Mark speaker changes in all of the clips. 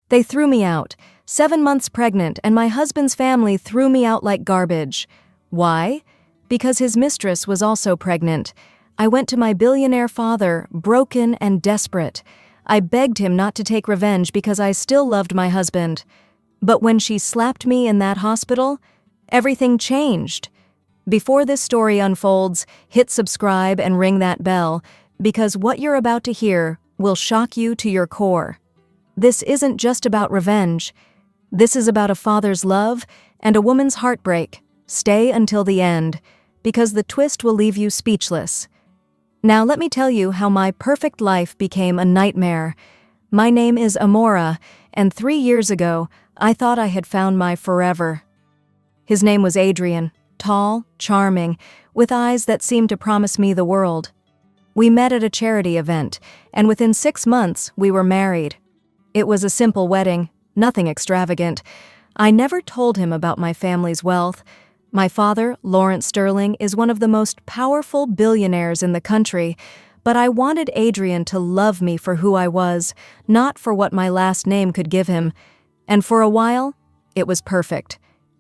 Speaker 1: They threw me out, 7 months pregnant, and my husband's family threw me out like garbage. Why? Because his mistress was also pregnant. I went to my billionaire father, broken and desperate. I begged him not to take revenge because I still loved my husband. But when she slapped me in that hospital, everything changed. Before this story unfolds, hit subscribe and ring that bell, because what you're about to hear will shock you to your core. This isn't just about revenge. This is about a father's love and a woman's heartbreak. Stay until the end, because the twist will leave you speechless. Now let me tell you how my perfect life became a nightmare. My name is Amora, and 3 years ago, I thought I had found my forever. His name was Adrian, tall, charming, with eyes that seemed to promise me the world. We met at a charity event, and within 6 months, we were married. It was a simple wedding, nothing extravagant. I never told him about my family's wealth. My father, Lawrence Sterling, is one of the most powerful billionaires in the country, but I wanted Adrian to love me for who I was, not for what my last name could give him. And for a while, it was perfect.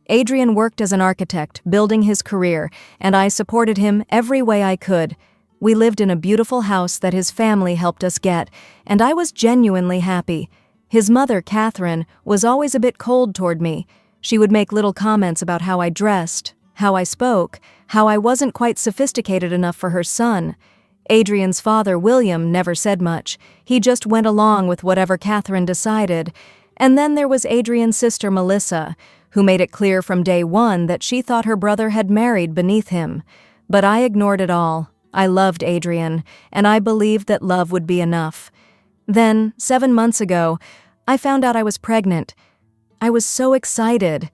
Speaker 1: Adrian worked as an architect, building his career, and I supported him every way I could. We lived in a beautiful house that his family helped us get, and I was genuinely happy. His mother, Catherine, was always a bit cold toward me. She would make little comments about how I dressed, how I spoke, how I wasn't quite sophisticated enough for her son. Adrian's father, William, never said much. He just went along with whatever Catherine decided. And then there was Adrian's sister, Melissa, who made it clear from day one that she thought her brother had married beneath him. But I ignored it all. I loved Adrian, and I believed that love would be enough. Then, 7 months ago, I found out I was pregnant. I was so excited.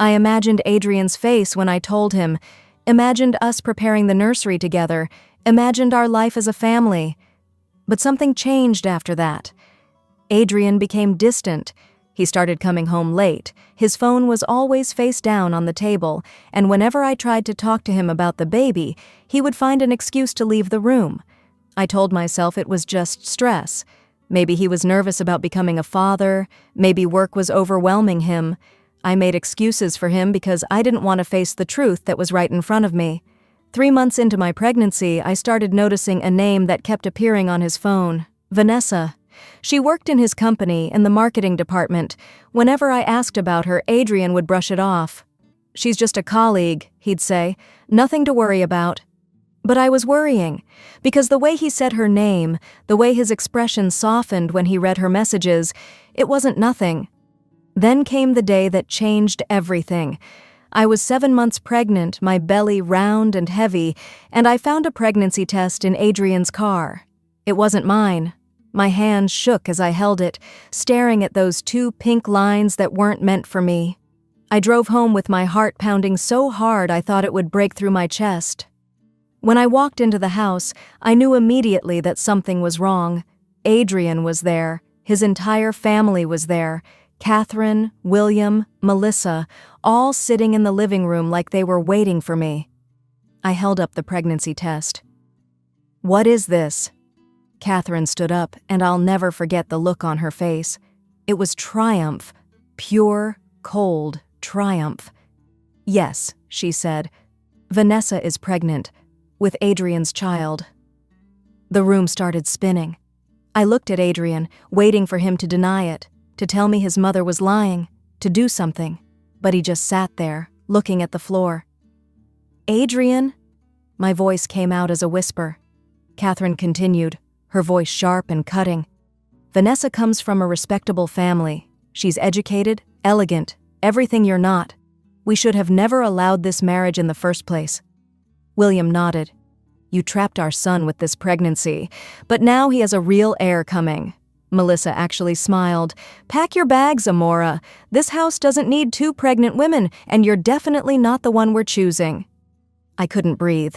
Speaker 1: I imagined Adrian's face when I told him, imagined us preparing the nursery together, imagined our life as a family. But something changed after that. Adrian became distant. He started coming home late. His phone was always face down on the table, and whenever I tried to talk to him about the baby, he would find an excuse to leave the room. I told myself it was just stress. Maybe he was nervous about becoming a father. Maybe work was overwhelming him. I made excuses for him because I didn't want to face the truth that was right in front of me. 3 months into my pregnancy, I started noticing a name that kept appearing on his phone: Vanessa. She worked in his company in the marketing department. Whenever I asked about her, Adrian would brush it off. "She's just a colleague," he'd say. "Nothing to worry about." But I was worrying, because the way he said her name, the way his expression softened when he read her messages, it wasn't nothing. Then came the day that changed everything. I was 7 months pregnant, my belly round and heavy, and I found a pregnancy test in Adrian's car. It wasn't mine. My hands shook as I held it, staring at those 2 pink lines that weren't meant for me. I drove home with my heart pounding so hard I thought it would break through my chest. When I walked into the house, I knew immediately that something was wrong. Adrian was there. His entire family was there. Catherine, William, Melissa, all sitting in the living room like they were waiting for me. I held up the pregnancy test. "What is this?" Catherine stood up, and I'll never forget the look on her face. It was triumph, pure, cold triumph. "Yes," she said, "Vanessa is pregnant, with Adrian's child." The room started spinning. I looked at Adrian, waiting for him to deny it, to tell me his mother was lying, to do something, but he just sat there, looking at the floor. "Adrian?" My voice came out as a whisper. Catherine continued, her voice sharp and cutting. "Vanessa comes from a respectable family. She's educated, elegant, everything you're not. We should have never allowed this marriage in the first place." William nodded. "You trapped our son with this pregnancy, but now he has a real heir coming." Melissa actually smiled. "Pack your bags, Amora. This house doesn't need 2 pregnant women, and you're definitely not the one we're choosing." I couldn't breathe.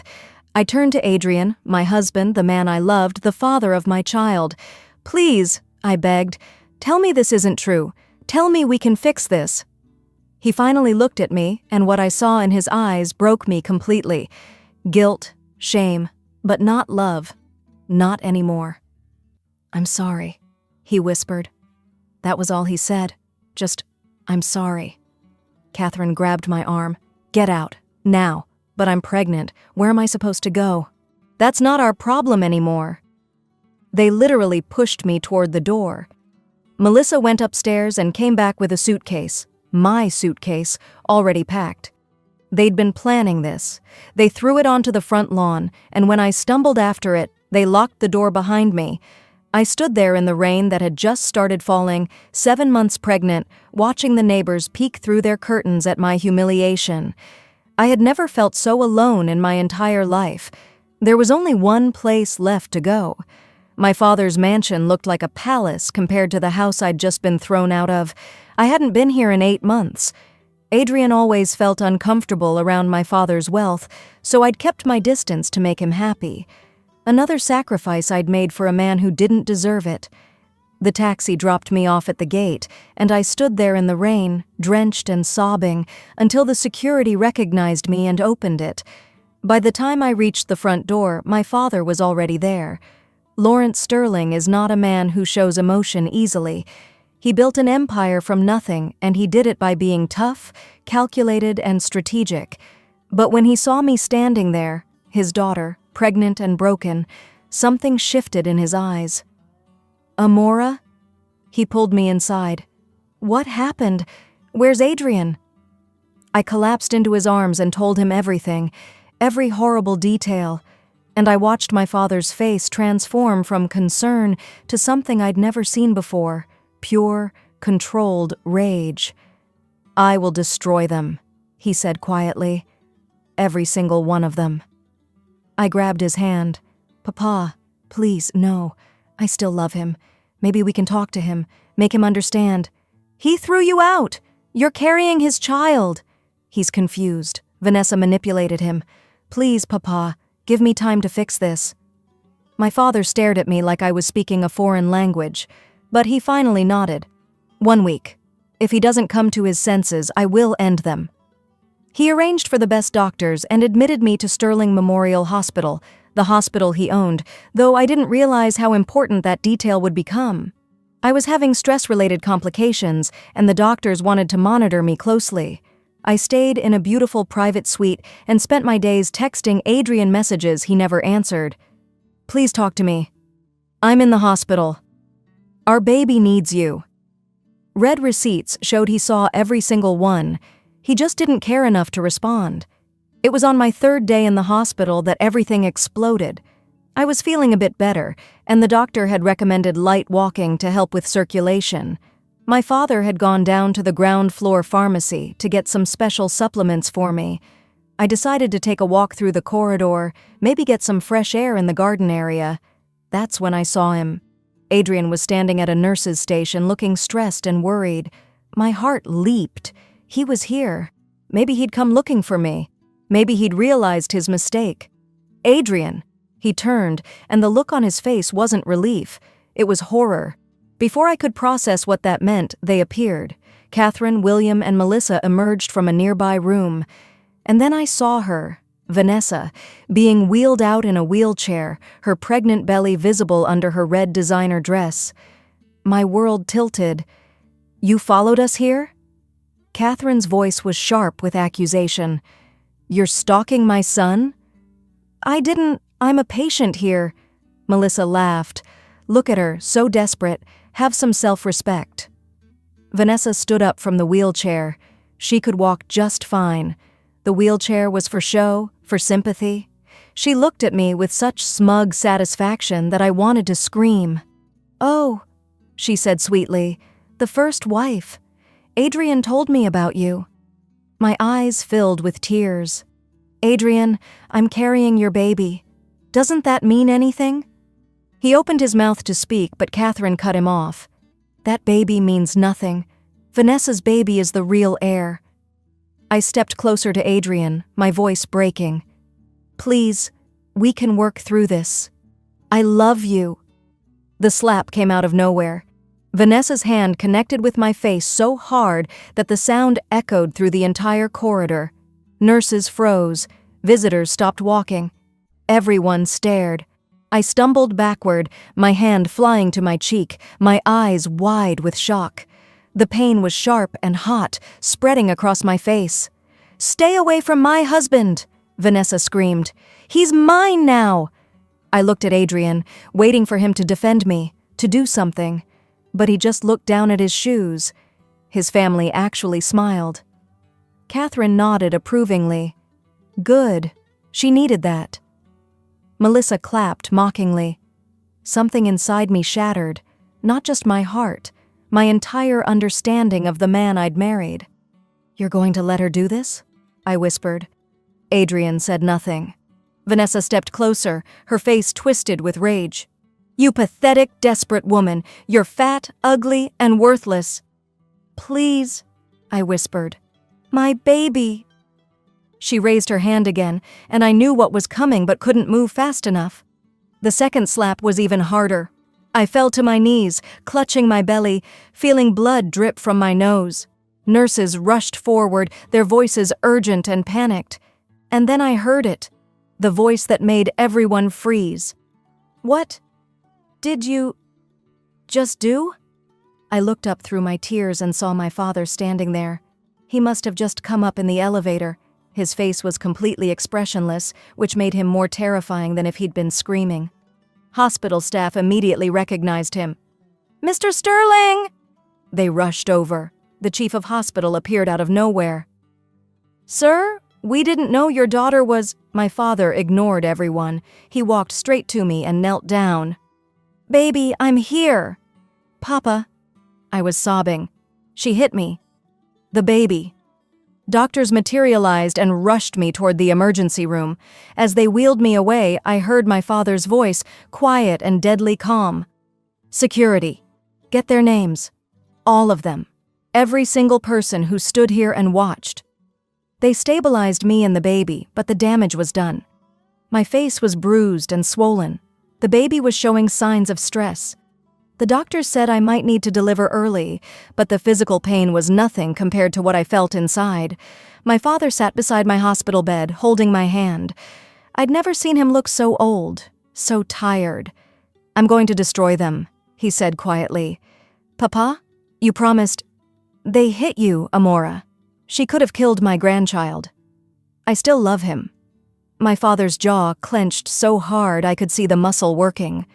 Speaker 1: I turned to Adrian, my husband, the man I loved, the father of my child. "Please," I begged, "tell me this isn't true. Tell me we can fix this." He finally looked at me, and what I saw in his eyes broke me completely. Guilt, shame, but not love. Not anymore. "I'm sorry," he whispered. That was all he said. Just, "I'm sorry." Catherine grabbed my arm. "Get out, now." "But I'm pregnant. Where am I supposed to go?" "That's not our problem anymore." They literally pushed me toward the door. Melissa went upstairs and came back with a suitcase, my suitcase, already packed. They'd been planning this. They threw it onto the front lawn, and when I stumbled after it, they locked the door behind me. I stood there in the rain that had just started falling, 7 months pregnant, watching the neighbors peek through their curtains at my humiliation. I had never felt so alone in my entire life. There was only one place left to go. My father's mansion looked like a palace compared to the house I'd just been thrown out of. I hadn't been here in 8 months. Adrian always felt uncomfortable around my father's wealth, so I'd kept my distance to make him happy. Another sacrifice I'd made for a man who didn't deserve it. The taxi dropped me off at the gate, and I stood there in the rain, drenched and sobbing, until the security recognized me and opened it. By the time I reached the front door, my father was already there. Lawrence Sterling is not a man who shows emotion easily. He built an empire from nothing, and he did it by being tough, calculated, and strategic. But when he saw me standing there, his daughter, pregnant and broken, something shifted in his eyes. "Amora?" He pulled me inside. "What happened? Where's Adrian?" I collapsed into his arms and told him everything, every horrible detail, and I watched my father's face transform from concern to something I'd never seen before, pure, controlled rage. "I will destroy them," he said quietly. "Every single one of them." I grabbed his hand. "Papa, please, no. I still love him. Maybe we can talk to him, make him understand." "He threw you out! You're carrying his child!" "He's confused. Vanessa manipulated him. Please, Papa, give me time to fix this." My father stared at me like I was speaking a foreign language, but he finally nodded. "1 week. If he doesn't come to his senses, I will end them." He arranged for the best doctors and admitted me to Sterling Memorial Hospital, the hospital he owned, though I didn't realize how important that detail would become. I was having stress-related complications, and the doctors wanted to monitor me closely. I stayed in a beautiful private suite and spent my days texting Adrian messages he never answered. "Please talk to me. I'm in the hospital. Our baby needs you." Red receipts showed he saw every single one. He just didn't care enough to respond. It was on my 3rd day in the hospital that everything exploded. I was feeling a bit better, and the doctor had recommended light walking to help with circulation. My father had gone down to the ground floor pharmacy to get some special supplements for me. I decided to take a walk through the corridor, maybe get some fresh air in the garden area. That's when I saw him. Adrian was standing at a nurse's station looking stressed and worried. My heart leaped. He was here. Maybe he'd come looking for me. Maybe he'd realized his mistake. "Adrian!" He turned, and the look on his face wasn't relief. It was horror. Before I could process what that meant, they appeared. Catherine, William, and Melissa emerged from a nearby room. And then I saw her, Vanessa, being wheeled out in a wheelchair, her pregnant belly visible under her red designer dress. My world tilted. "You followed us here?" Catherine's voice was sharp with accusation. "You're stalking my son?" "I didn't. I'm a patient here." Melissa laughed. "Look at her, so desperate. Have some self-respect." Vanessa stood up from the wheelchair. She could walk just fine. The wheelchair was for show, for sympathy. She looked at me with such smug satisfaction that I wanted to scream. "Oh," she said sweetly, "the first wife. Adrian told me about you." My eyes filled with tears. "Adrian, I'm carrying your baby. Doesn't that mean anything?" He opened his mouth to speak, but Catherine cut him off. "That baby means nothing. Vanessa's baby is the real heir." I stepped closer to Adrian, my voice breaking. "Please, we can work through this. I love you." The slap came out of nowhere. Vanessa's hand connected with my face so hard that the sound echoed through the entire corridor. Nurses froze. Visitors stopped walking. Everyone stared. I stumbled backward, my hand flying to my cheek, my eyes wide with shock. The pain was sharp and hot, spreading across my face. "Stay away from my husband!" Vanessa screamed. "He's mine now!" I looked at Adrian, waiting for him to defend me, to do something. But he just looked down at his shoes. His family actually smiled. Catherine nodded approvingly. Good. She needed that. Melissa clapped mockingly. Something inside me shattered, not just my heart, my entire understanding of the man I'd married. "You're going to let her do this?" I whispered. Adrian said nothing. Vanessa stepped closer, her face twisted with rage. "You pathetic, desperate woman. You're fat, ugly, and worthless." "Please," I whispered. "My baby." She raised her hand again, and I knew what was coming but couldn't move fast enough. The second slap was even harder. I fell to my knees, clutching my belly, feeling blood drip from my nose. Nurses rushed forward, their voices urgent and panicked. And then I heard it, the voice that made everyone freeze. "What did you just do?" I looked up through my tears and saw my father standing there. He must have just come up in the elevator. His face was completely expressionless, which made him more terrifying than if he'd been screaming. Hospital staff immediately recognized him. "Mr. Sterling!" They rushed over. The chief of hospital appeared out of nowhere. "Sir, we didn't know your daughter was—" My father ignored everyone. He walked straight to me and knelt down. "Baby, I'm here." "Papa." I was sobbing. She hit me. The baby. Doctors materialized and rushed me toward the emergency room. As they wheeled me away, I heard my father's voice, quiet and deadly calm. "Security. Get their names. All of them. Every single person who stood here and watched." They stabilized me and the baby, but the damage was done. My face was bruised and swollen. The baby was showing signs of stress. The doctors said I might need to deliver early, but the physical pain was nothing compared to what I felt inside. My father sat beside my hospital bed, holding my hand. I'd never seen him look so old, so tired. "I'm going to destroy them," he said quietly. "Papa, you promised—" "They hit you, Amora. She could have killed my grandchild. I still love him." My father's jaw clenched so hard I could see the muscle working.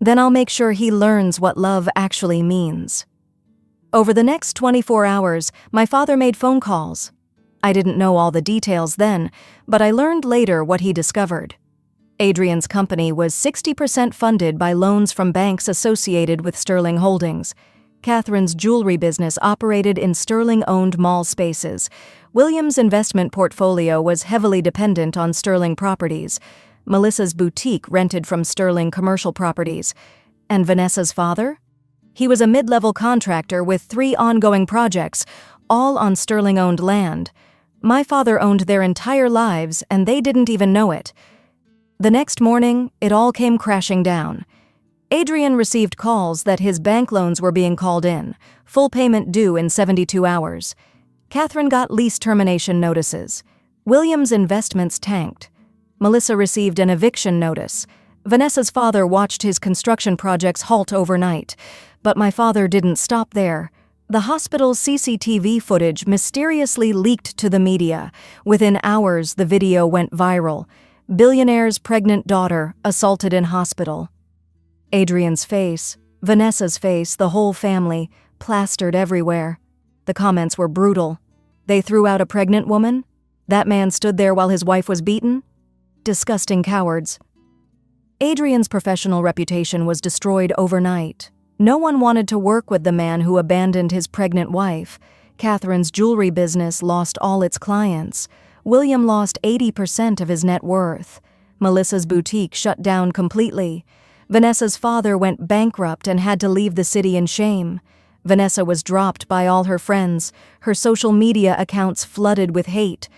Speaker 1: "Then I'll make sure he learns what love actually means." Over the next 24 hours, my father made phone calls. I didn't know all the details then, but I learned later what he discovered. Adrian's company was 60% funded by loans from banks associated with Sterling Holdings. Catherine's jewelry business operated in Sterling-owned mall spaces. William's investment portfolio was heavily dependent on Sterling properties. Melissa's boutique rented from Sterling commercial properties. And Vanessa's father? He was a mid-level contractor with 3 ongoing projects, all on Sterling-owned land. My father owned their entire lives, and they didn't even know it. The next morning, it all came crashing down. Adrian received calls that his bank loans were being called in, full payment due in 72 hours. Catherine got lease termination notices. William's investments tanked. Melissa received an eviction notice. Vanessa's father watched his construction projects halt overnight. But my father didn't stop there. The hospital's CCTV footage mysteriously leaked to the media. Within hours, the video went viral. Billionaire's pregnant daughter assaulted in hospital. Adrian's face, Vanessa's face, the whole family, plastered everywhere. The comments were brutal. They threw out a pregnant woman? That man stood there while his wife was beaten? Disgusting cowards. Adrian's professional reputation was destroyed overnight. No one wanted to work with the man who abandoned his pregnant wife. Catherine's jewelry business lost all its clients. William lost 80% of his net worth. Melissa's boutique shut down completely. Vanessa's father went bankrupt and had to leave the city in shame. Vanessa was dropped by all her friends. Her social media accounts flooded with hate.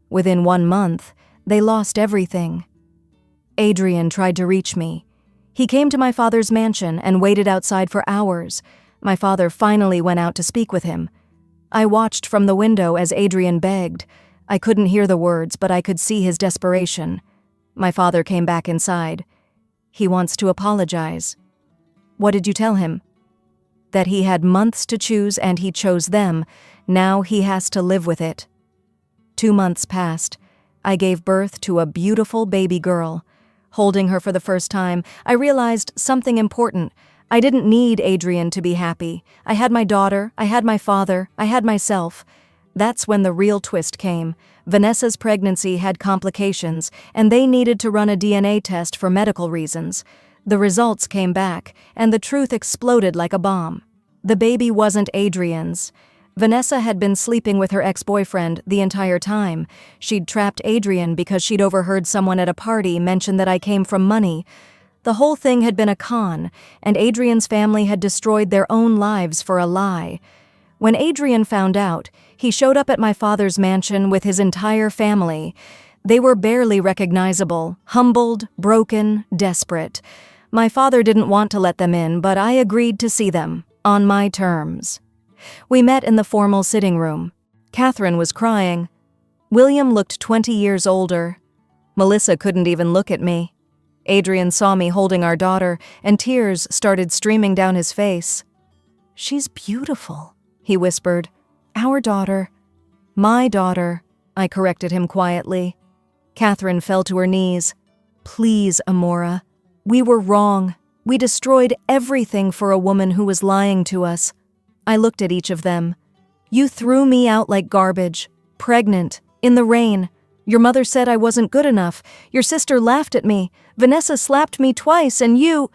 Speaker 1: Within 1 month, they lost everything. Adrian tried to reach me. He came to my father's mansion and waited outside for hours. My father finally went out to speak with him. I watched from the window as Adrian begged. I couldn't hear the words, but I could see his desperation. My father came back inside. He wants to apologize. What did you tell him? That he had months to choose and he chose them. Now he has to live with it. 2 months passed. I gave birth to a beautiful baby girl. Holding her for the first time, I realized something important. I didn't need Adrian to be happy. I had my daughter, I had my father, I had myself. That's when the real twist came. Vanessa's pregnancy had complications, and they needed to run a DNA test for medical reasons. The results came back, and the truth exploded like a bomb. The baby wasn't Adrian's. Vanessa had been sleeping with her ex-boyfriend the entire time. She'd trapped Adrian because she'd overheard someone at a party mention that I came from money. The whole thing had been a con, and Adrian's family had destroyed their own lives for a lie. When Adrian found out, he showed up at my father's mansion with his entire family. They were barely recognizable, humbled, broken, desperate. My father didn't want to let them in, but I agreed to see them, on my terms. We met in the formal sitting room. Catherine was crying. William looked 20 years older. Melissa couldn't even look at me. Adrian saw me holding our daughter, and tears started streaming down his face. "She's beautiful," he whispered. "Our daughter." "My daughter," I corrected him quietly. Catherine fell to her knees. "Please, Amora. We were wrong. We destroyed everything for a woman who was lying to us." I looked at each of them. "You threw me out like garbage, pregnant, in the rain. Your mother said I wasn't good enough. Your sister laughed at me. Vanessa slapped me twice, and you—"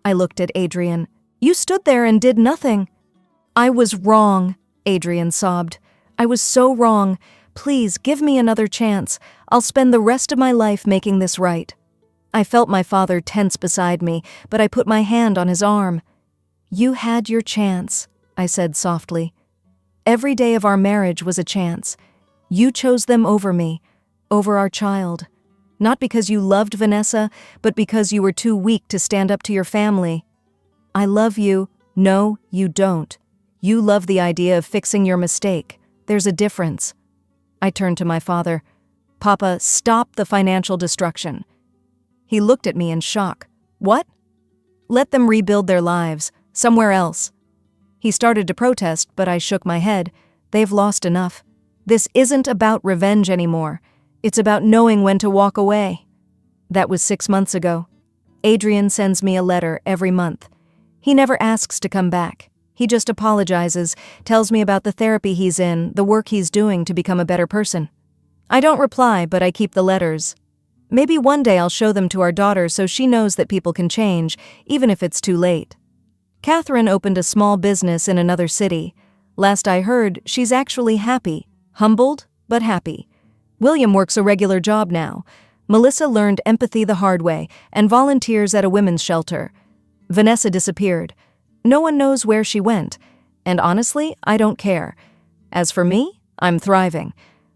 Speaker 1: I looked at Adrian. "You stood there and did nothing." "I was wrong," Adrian sobbed. "I was so wrong. Please, give me another chance. I'll spend the rest of my life making this right." I felt my father tense beside me, but I put my hand on his arm. "You had your chance," I said softly. "Every day of our marriage was a chance. You chose them over me, over our child. Not because you loved Vanessa, but because you were too weak to stand up to your family. I love you." "No, you don't. You love the idea of fixing your mistake. There's a difference." I turned to my father. "Papa, stop the financial destruction." He looked at me in shock. "What?" "Let them rebuild their lives, somewhere else." He started to protest, but I shook my head. "They've lost enough. This isn't about revenge anymore. It's about knowing when to walk away." That was 6 months ago. Adrian sends me a letter every month. He never asks to come back. He just apologizes, tells me about the therapy he's in, the work he's doing to become a better person. I don't reply, but I keep the letters. Maybe one day I'll show them to our daughter so she knows that people can change, even if it's too late. Catherine opened a small business in another city. Last I heard, she's actually happy. Humbled, but happy. William works a regular job now. Melissa learned empathy the hard way and volunteers at a women's shelter. Vanessa disappeared. No one knows where she went. And honestly, I don't care. As for me, I'm thriving.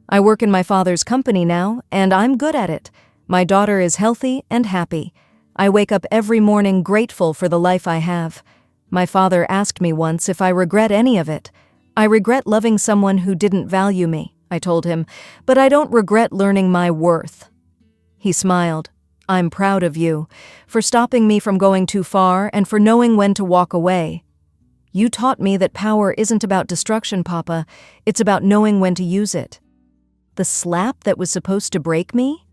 Speaker 1: I work in my father's company now, and I'm good at it. My daughter is healthy and happy. I wake up every morning grateful for the life I have. My father asked me once if I regret any of it. "I regret loving someone who didn't value me," I told him, "but I don't regret learning my worth." He smiled. "I'm proud of you, for stopping me from going too far and for knowing when to walk away. You taught me that power isn't about destruction, Papa. It's about knowing when to use it." The slap that was supposed to break me?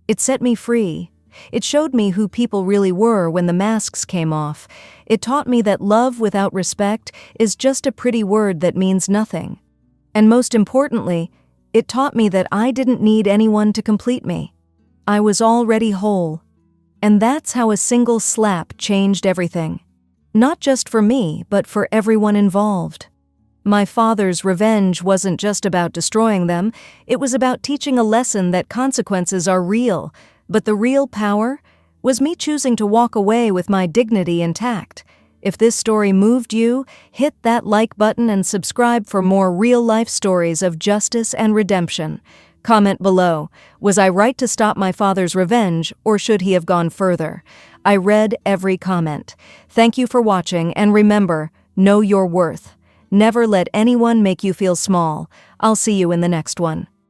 Speaker 1: It set me free. It showed me who people really were when the masks came off. It taught me that love without respect is just a pretty word that means nothing. And most importantly, it taught me that I didn't need anyone to complete me. I was already whole. And that's how a single slap changed everything. Not just for me, but for everyone involved. My father's revenge wasn't just about destroying them. It was about teaching a lesson that consequences are real. But the real power was me choosing to walk away with my dignity intact. If this story moved you, hit that like button and subscribe for more real-life stories of justice and redemption. Comment below, was I right to stop my father's revenge, or should he have gone further? I read every comment. Thank you for watching, and remember, know your worth. Never let anyone make you feel small. I'll see you in the next one.